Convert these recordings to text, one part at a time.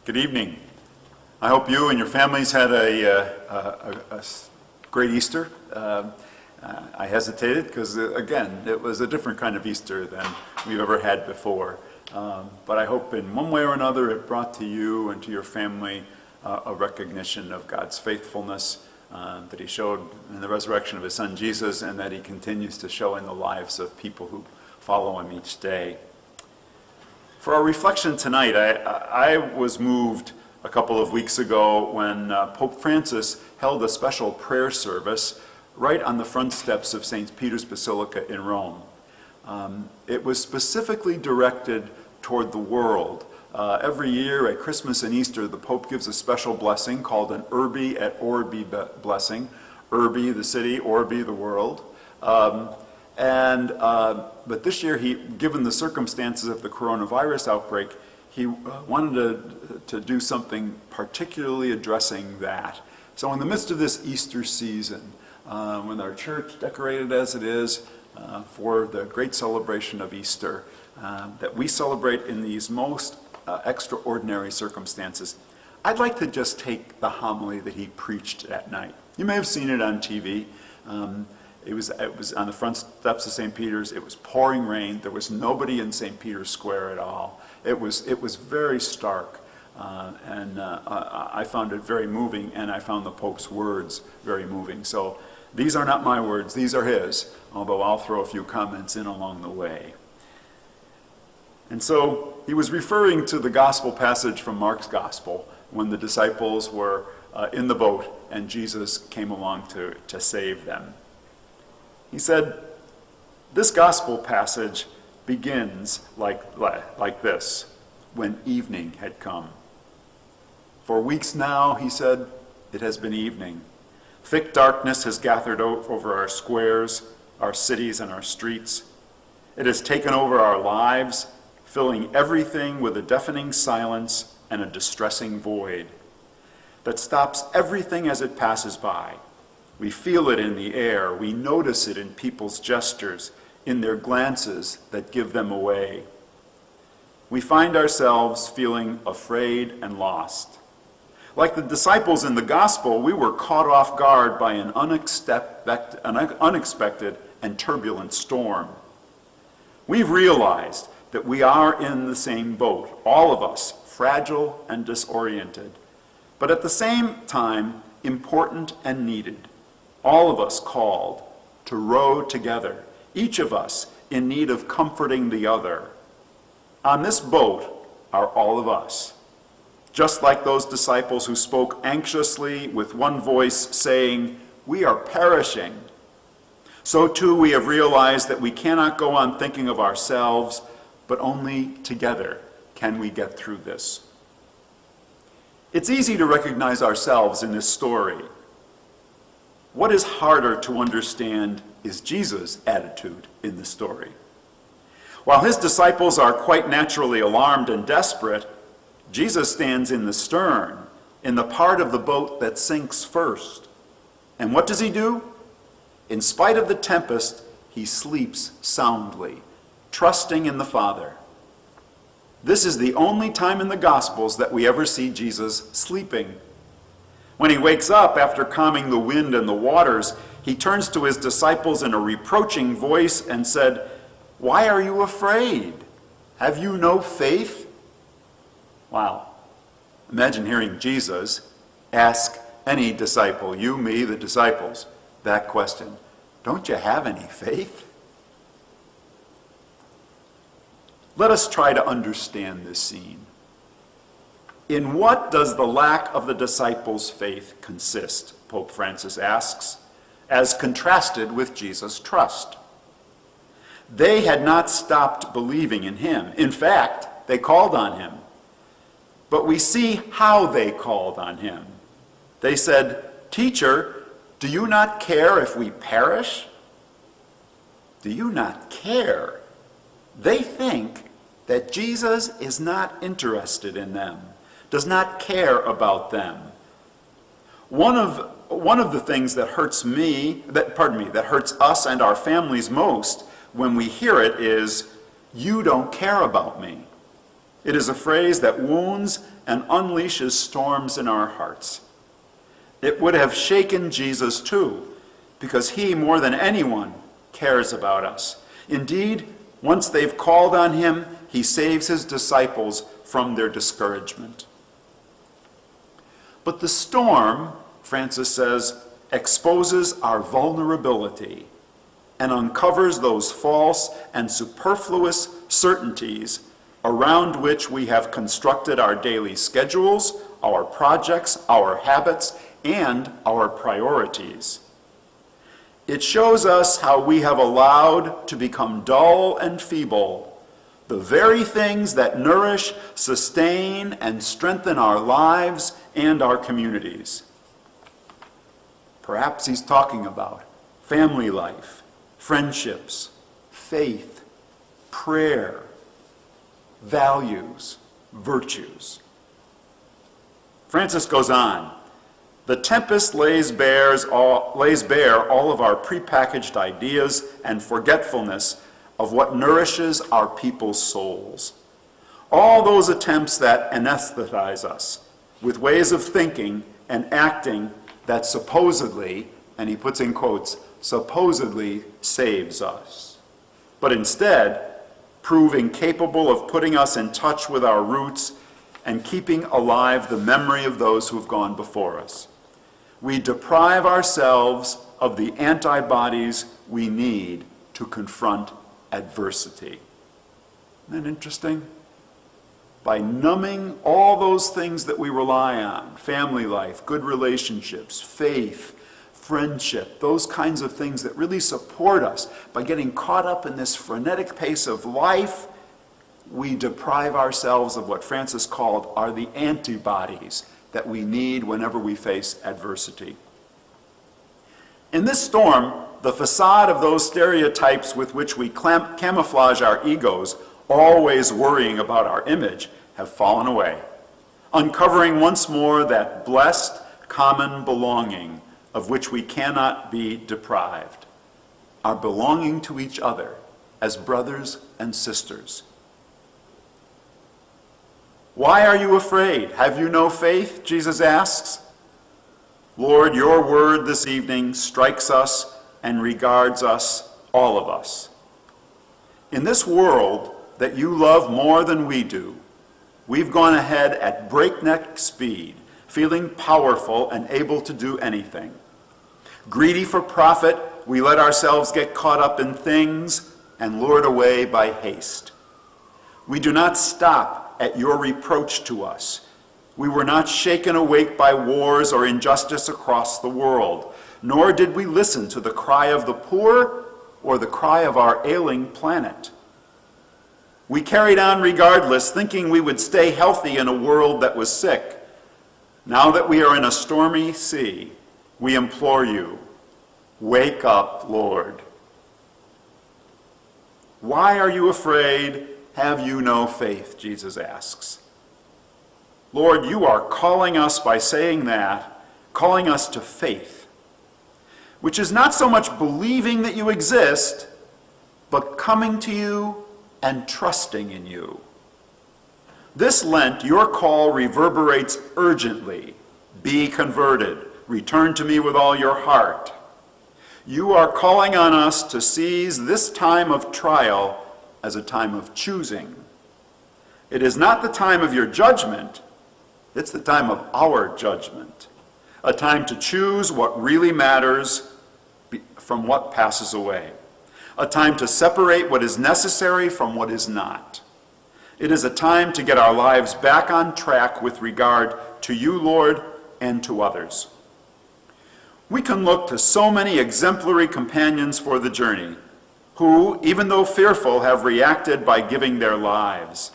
Good evening. I hope you and your families had a great Easter. I hesitated because, again, it was a different kind of Easter than we've ever had before. But I hope in one way or another it brought to you and to your family a recognition of God's faithfulness that he showed in the resurrection of his son Jesus, and that he continues to show in the lives of people who follow him each day. For our reflection tonight, I was moved a couple of weeks ago when Pope Francis held a special prayer service right on the front steps of St. Peter's Basilica in Rome. It was specifically directed toward the world. Every year at Christmas and Easter, the Pope gives a special blessing called an Urbi et Orbi blessing. Urbi, the city, Orbi, the world. But this year, given the circumstances of the coronavirus outbreak, he wanted to do something particularly addressing that. So in the midst of this Easter season, with our church decorated as it is for the great celebration of Easter, that we celebrate in these most extraordinary circumstances, I'd like to just take the homily that he preached that night. You may have seen it on TV. It was on the front steps of St. Peter's. It was pouring rain. There was nobody in St. Peter's Square at all. It was very stark, and I found it very moving, and I found the Pope's words very moving. So these are not my words, these are his, although I'll throw a few comments in along the way. And so he was referring to the gospel passage from Mark's gospel when the disciples were in the boat and Jesus came along to save them. He said, this gospel passage begins like this: when evening had come. For weeks now, he said, it has been evening. Thick darkness has gathered over our squares, our cities, and our streets. It has taken over our lives, filling everything with a deafening silence and a distressing void that stops everything as it passes by. We feel it in the air. We notice it in people's gestures, in their glances that give them away. We find ourselves feeling afraid and lost. Like the disciples in the gospel, we were caught off guard by an unexpected and turbulent storm. We've realized that we are in the same boat, all of us, fragile and disoriented, but at the same time, important and needed. All of us called to row together, each of us in need of comforting the other. On this boat are all of us, just like those disciples who spoke anxiously with one voice saying, "We are perishing." So too we have realized that we cannot go on thinking of ourselves, but only together can we get through this. It's easy to recognize ourselves in this story. What is harder to understand is Jesus' attitude in the story. While his disciples are quite naturally alarmed and desperate, Jesus stands in the stern, in the part of the boat that sinks first. And what does he do? In spite of the tempest, he sleeps soundly, trusting in the Father. This is the only time in the Gospels that we ever see Jesus sleeping. When he wakes up after calming the wind and the waters, he turns to his disciples in a reproaching voice and said, "Why are you afraid? Have you no faith?" Wow. Imagine hearing Jesus ask any disciple, you, me, the disciples, that question. Don't you have any faith? Let us try to understand this scene. In what does the lack of the disciples' faith consist, Pope Francis asks, as contrasted with Jesus' trust? They had not stopped believing in him. In fact, they called on him. But we see how they called on him. They said, "Teacher, do you not care if we perish?" Do you not care? They think that Jesus is not interested in them, does not care about them. One of the things that hurts that hurts us and our families most when we hear it is, "You don't care about me." It is a phrase that wounds and unleashes storms in our hearts. It would have shaken Jesus too, because he, more than anyone, cares about us. Indeed, once they've called on him, he saves his disciples from their discouragement. But the storm, Francis says, exposes our vulnerability and uncovers those false and superfluous certainties around which we have constructed our daily schedules, our projects, our habits, and our priorities. It shows us how we have allowed to become dull and feeble the very things that nourish, sustain, and strengthen our lives and our communities. Perhaps he's talking about family life, friendships, faith, prayer, values, virtues. Francis goes on. The tempest lays bare all of our prepackaged ideas and forgetfulness of what nourishes our people's souls. All those attempts that anesthetize us with ways of thinking and acting that supposedly, and he puts in quotes, supposedly saves us, but instead prove incapable of putting us in touch with our roots and keeping alive the memory of those who have gone before us. We deprive ourselves of the antibodies we need to confront adversity. Isn't that interesting? By numbing all those things that we rely on, family life, good relationships, faith, friendship, those kinds of things that really support us, by getting caught up in this frenetic pace of life, we deprive ourselves of what Francis called are the antibodies that we need whenever we face adversity. In this storm, the facade of those stereotypes with which we camouflage our egos, always worrying about our image, have fallen away, uncovering once more that blessed common belonging of which we cannot be deprived, our belonging to each other as brothers and sisters. Why are you afraid? Have you no faith? Jesus asks. Lord, your word this evening strikes us and regards us, all of us. In this world that you love more than we do, we've gone ahead at breakneck speed, feeling powerful and able to do anything. Greedy for profit, we let ourselves get caught up in things and lured away by haste. We do not stop at your reproach to us. We were not shaken awake by wars or injustice across the world, nor did we listen to the cry of the poor or the cry of our ailing planet. We carried on regardless, thinking we would stay healthy in a world that was sick. Now that we are in a stormy sea, we implore you, wake up, Lord. Why are you afraid? Have you no faith? Jesus asks. Lord, you are calling us by saying that, calling us to faith, which is not so much believing that you exist, but coming to you and trusting in you. This Lent, your call reverberates urgently. Be converted. Return to me with all your heart. You are calling on us to seize this time of trial as a time of choosing. It is not the time of your judgment, it's the time of our judgment. A time to choose what really matters from what passes away. A time to separate what is necessary from what is not. It is a time to get our lives back on track with regard to you, Lord, and to others. We can look to so many exemplary companions for the journey who, even though fearful, have reacted by giving their lives.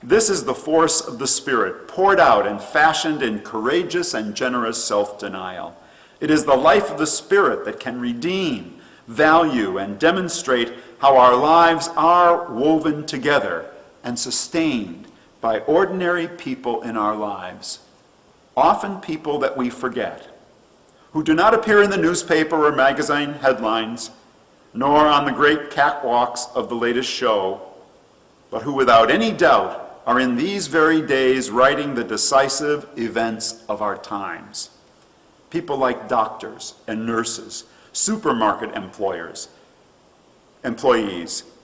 This is the force of the Spirit, poured out and fashioned in courageous and generous self-denial. It is the life of the Spirit that can redeem, value, and demonstrate how our lives are woven together and sustained by ordinary people in our lives, often people that we forget, who do not appear in the newspaper or magazine headlines, nor on the great catwalks of the latest show, but who without any doubt are in these very days writing the decisive events of our times. People like doctors and nurses, supermarket employees,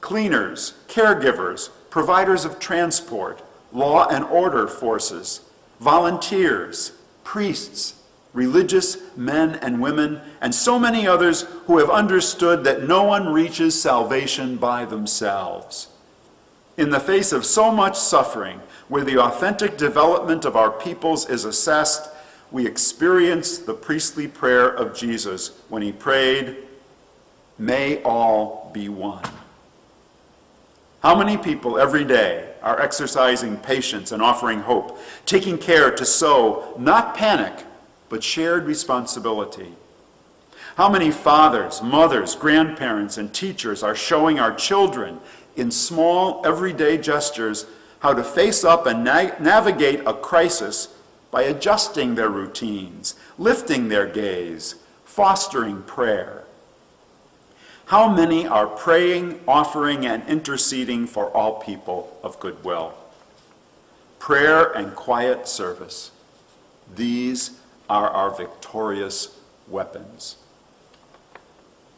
cleaners, caregivers, providers of transport, law and order forces, volunteers, priests, religious men and women, and so many others who have understood that no one reaches salvation by themselves. In the face of so much suffering, where the authentic development of our peoples is assessed, we experience the priestly prayer of Jesus when he prayed, "May all be one." How many people every day are exercising patience and offering hope, taking care to sow, not panic, but shared responsibility? How many fathers, mothers, grandparents, and teachers are showing our children in small, everyday gestures how to face up and navigate a crisis by adjusting their routines, lifting their gaze, fostering prayer? How many are praying, offering, and interceding for all people of goodwill? Prayer and quiet service. These are our victorious weapons.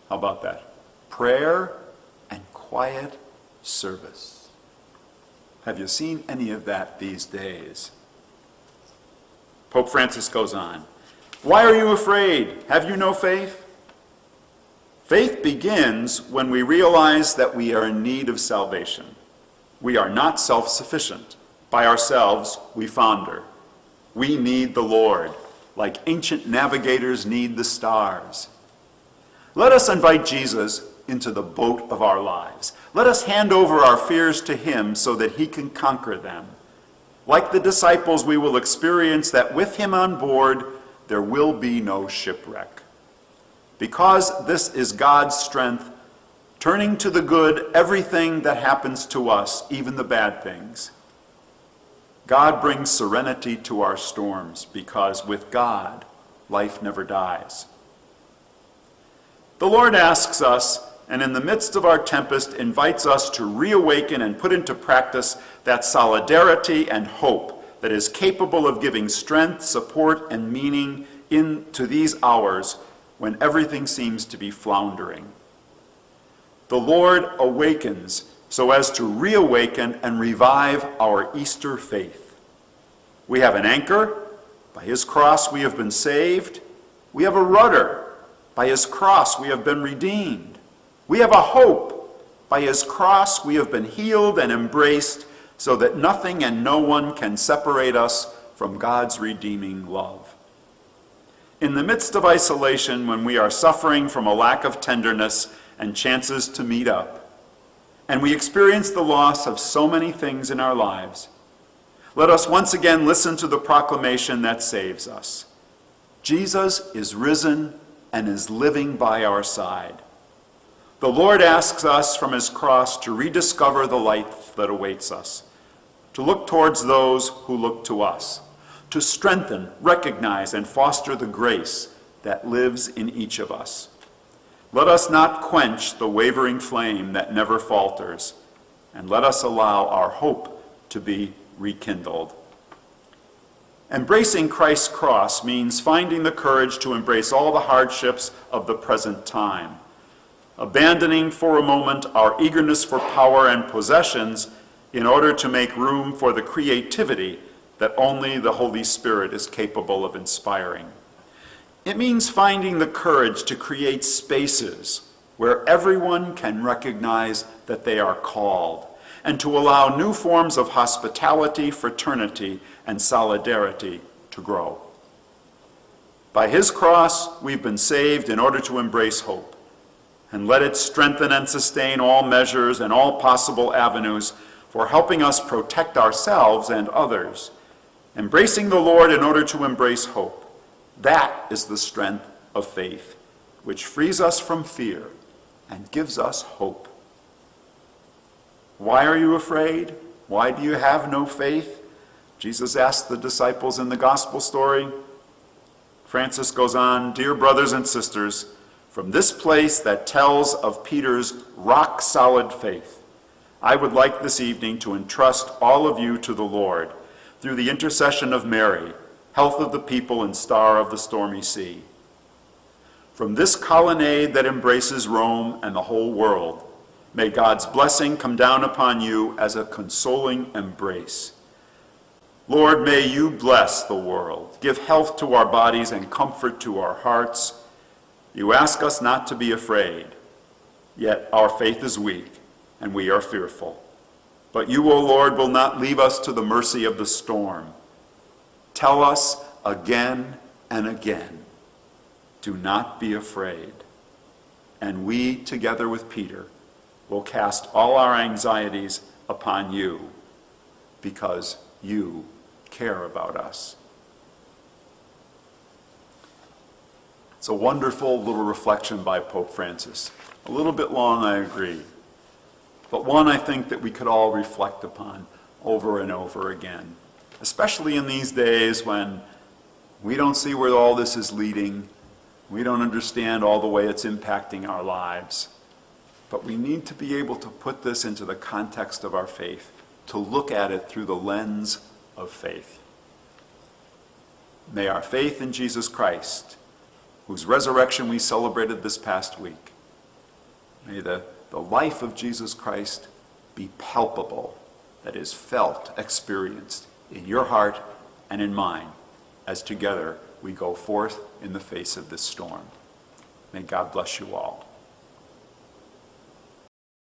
How about that? Prayer and quiet service. Have you seen any of that these days? Pope Francis goes on, "Why are you afraid? Have you no faith?" Faith begins when we realize that we are in need of salvation. We are not self-sufficient. By ourselves, we founder. We need the Lord, like ancient navigators need the stars. Let us invite Jesus into the boat of our lives. Let us hand over our fears to him so that he can conquer them. Like the disciples, we will experience that with him on board, there will be no shipwreck. Because this is God's strength, turning to the good everything that happens to us, even the bad things. God brings serenity to our storms, because with God, life never dies. The Lord asks us, and in the midst of our tempest, invites us to reawaken and put into practice that solidarity and hope that is capable of giving strength, support, and meaning into these hours when everything seems to be floundering. The Lord awakens so as to reawaken and revive our Easter faith. We have an anchor. By his cross we have been saved. We have a rudder. By his cross we have been redeemed. We have a hope. By his cross we have been healed and embraced so that nothing and no one can separate us from God's redeeming love. In the midst of isolation, when we are suffering from a lack of tenderness and chances to meet up, and we experience the loss of so many things in our lives, let us once again listen to the proclamation that saves us. Jesus is risen and is living by our side. The Lord asks us from his cross to rediscover the light that awaits us, to look towards those who look to us, to strengthen, recognize, and foster the grace that lives in each of us. Let us not quench the wavering flame that never falters, and let us allow our hope to be rekindled. Embracing Christ's cross means finding the courage to embrace all the hardships of the present time, abandoning for a moment our eagerness for power and possessions in order to make room for the creativity that only the Holy Spirit is capable of inspiring. It means finding the courage to create spaces where everyone can recognize that they are called, and to allow new forms of hospitality, fraternity, and solidarity to grow. By his cross, we've been saved in order to embrace hope, and let it strengthen and sustain all measures and all possible avenues for helping us protect ourselves and others. Embracing the Lord in order to embrace hope. That is the strength of faith, which frees us from fear and gives us hope. Why are you afraid? Why do you have no faith? Jesus asked the disciples in the gospel story. Francis goes on, "Dear brothers and sisters, from this place that tells of Peter's rock-solid faith, I would like this evening to entrust all of you to the Lord through the intercession of Mary, health of the people and star of the stormy sea. From this colonnade that embraces Rome and the whole world, may God's blessing come down upon you as a consoling embrace. Lord, may you bless the world, give health to our bodies and comfort to our hearts. You ask us not to be afraid, yet our faith is weak and we are fearful. But you, O Lord, will not leave us to the mercy of the storm. Tell us again and again, do not be afraid. And we, together with Peter, will cast all our anxieties upon you because you care about us. It's a wonderful little reflection by Pope Francis. A little bit long, I agree, but one I think that we could all reflect upon over and over again, especially in these days when we don't see where all this is leading. We don't understand all the way it's impacting our lives. But we need to be able to put this into the context of our faith, to look at it through the lens of faith. May our faith in Jesus Christ, whose resurrection we celebrated this past week, may the life of Jesus Christ be palpable, that is felt, experienced in your heart and in mine, as together we go forth in the face of this storm. May God bless you all.